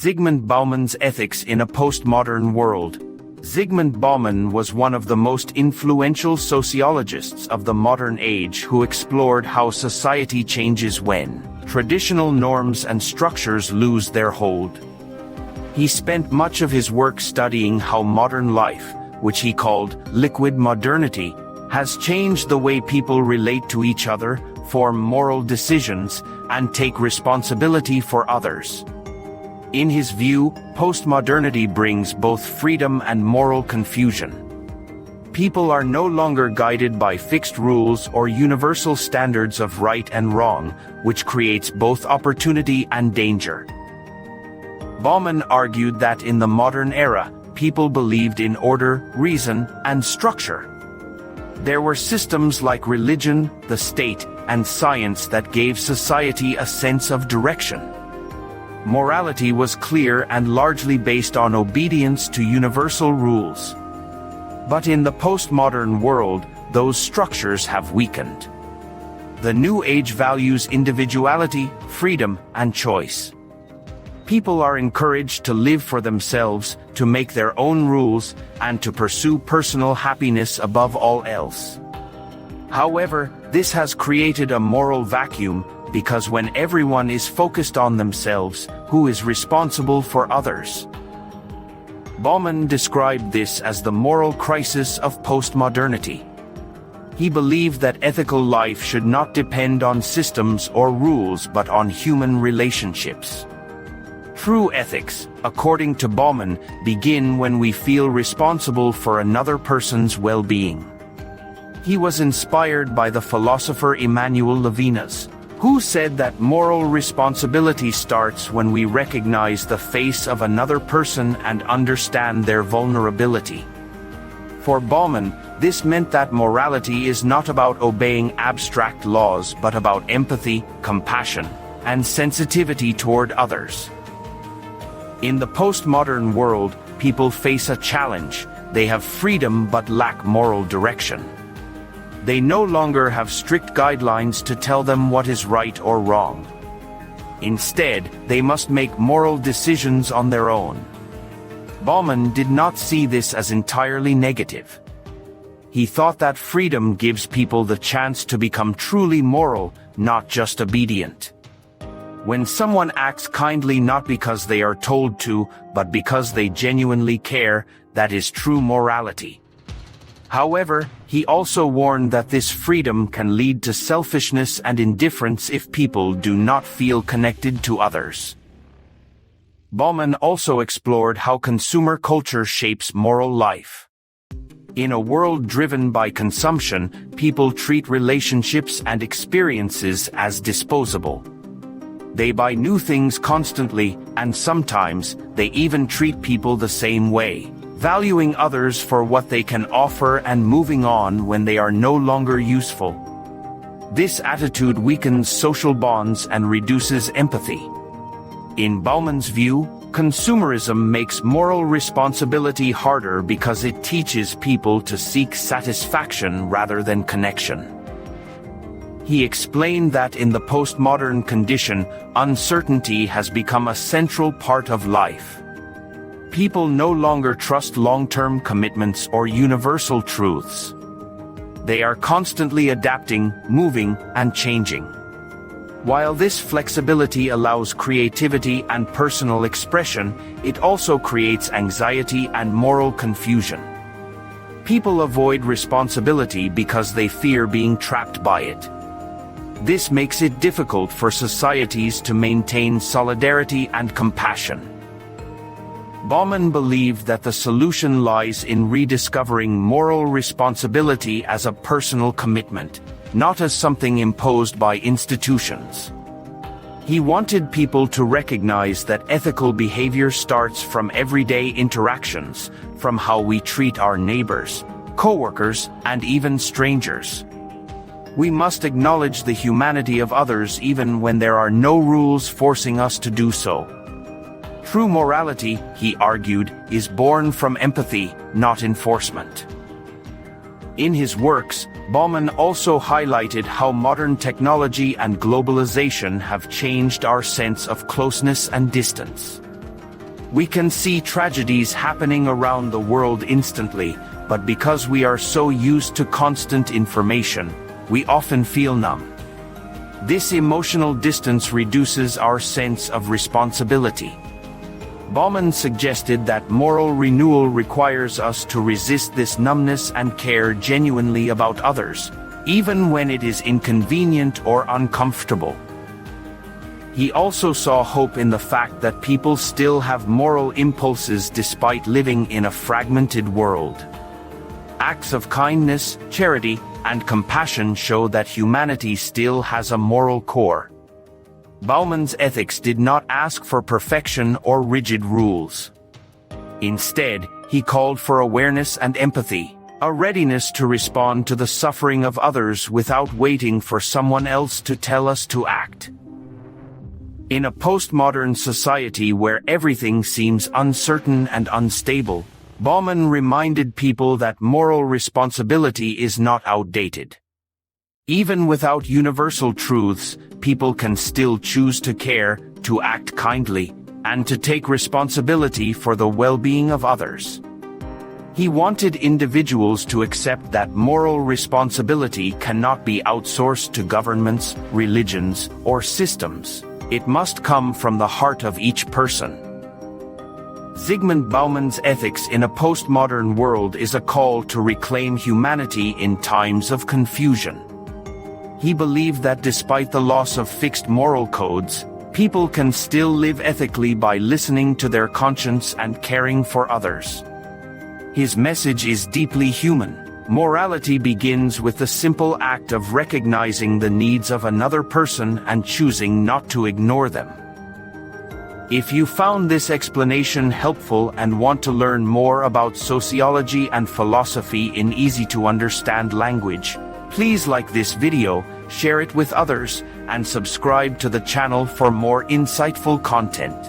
Zygmunt Bauman's Ethics in a Postmodern World. Zygmunt Bauman was one of the most influential sociologists of the modern age who explored how society changes when traditional norms and structures lose their hold. He spent much of his work studying how modern life, which he called liquid modernity, has changed the way people relate to each other, form moral decisions, and take responsibility for others. In his view, postmodernity brings both freedom and moral confusion. People are no longer guided by fixed rules or universal standards of right and wrong, which creates both opportunity and danger. Bauman argued that in the modern era, people believed in order, reason, and structure. There were systems like religion, the state, and science that gave society a sense of direction. Morality was clear and largely based on obedience to universal rules. But in the postmodern world, those structures have weakened. The new age values individuality, freedom, and choice. People are encouraged to live for themselves, to make their own rules, and to pursue personal happiness above all else. However, this has created a moral vacuum, because when everyone is focused on themselves, who is responsible for others? Bauman described this as the moral crisis of postmodernity. He believed that ethical life should not depend on systems or rules but on human relationships. True ethics, according to Bauman, begin when we feel responsible for another person's well-being. He was inspired by the philosopher Emmanuel Levinas, who said that moral responsibility starts when we recognize the face of another person and understand their vulnerability. For Bauman, this meant that morality is not about obeying abstract laws but about empathy, compassion, and sensitivity toward others. In the postmodern world, people face a challenge. They have freedom but lack moral direction. They no longer have strict guidelines to tell them what is right or wrong. Instead, they must make moral decisions on their own. Bauman did not see this as entirely negative. He thought that freedom gives people the chance to become truly moral, not just obedient. When someone acts kindly not because they are told to, but because they genuinely care, that is true morality. However, he also warned that this freedom can lead to selfishness and indifference if people do not feel connected to others. Bauman also explored how consumer culture shapes moral life. In a world driven by consumption, people treat relationships and experiences as disposable. They buy new things constantly, and sometimes, they even treat people the same way, valuing others for what they can offer and moving on when they are no longer useful. This attitude weakens social bonds and reduces empathy. In Bauman's view, consumerism makes moral responsibility harder because it teaches people to seek satisfaction rather than connection. He explained that in the postmodern condition, uncertainty has become a central part of life. People no longer trust long-term commitments or universal truths. They are constantly adapting, moving, and changing. While this flexibility allows creativity and personal expression, it also creates anxiety and moral confusion. People avoid responsibility because they fear being trapped by it. This makes it difficult for societies to maintain solidarity and compassion. Bauman believed that the solution lies in rediscovering moral responsibility as a personal commitment, not as something imposed by institutions. He wanted people to recognize that ethical behavior starts from everyday interactions, from how we treat our neighbors, coworkers, and even strangers. We must acknowledge the humanity of others even when there are no rules forcing us to do so. True morality, he argued, is born from empathy, not enforcement. In his works, Bauman also highlighted how modern technology and globalization have changed our sense of closeness and distance. We can see tragedies happening around the world instantly, but because we are so used to constant information, we often feel numb. This emotional distance reduces our sense of responsibility. Bauman suggested that moral renewal requires us to resist this numbness and care genuinely about others, even when it is inconvenient or uncomfortable. He also saw hope in the fact that people still have moral impulses despite living in a fragmented world. Acts of kindness, charity, and compassion show that humanity still has a moral core. Bauman's ethics did not ask for perfection or rigid rules. Instead, he called for awareness and empathy, a readiness to respond to the suffering of others without waiting for someone else to tell us to act. In a postmodern society where everything seems uncertain and unstable, Bauman reminded people that moral responsibility is not outdated. Even without universal truths, people can still choose to care, to act kindly, and to take responsibility for the well-being of others. He wanted individuals to accept that moral responsibility cannot be outsourced to governments, religions, or systems. It must come from the heart of each person. Zygmunt Bauman's ethics in a postmodern world is a call to reclaim humanity in times of confusion. He believed that despite the loss of fixed moral codes, people can still live ethically by listening to their conscience and caring for others. His message is deeply human. Morality begins with the simple act of recognizing the needs of another person and choosing not to ignore them. If you found this explanation helpful and want to learn more about sociology and philosophy in easy-to-understand language, please like this video, share it with others, and subscribe to the channel for more insightful content.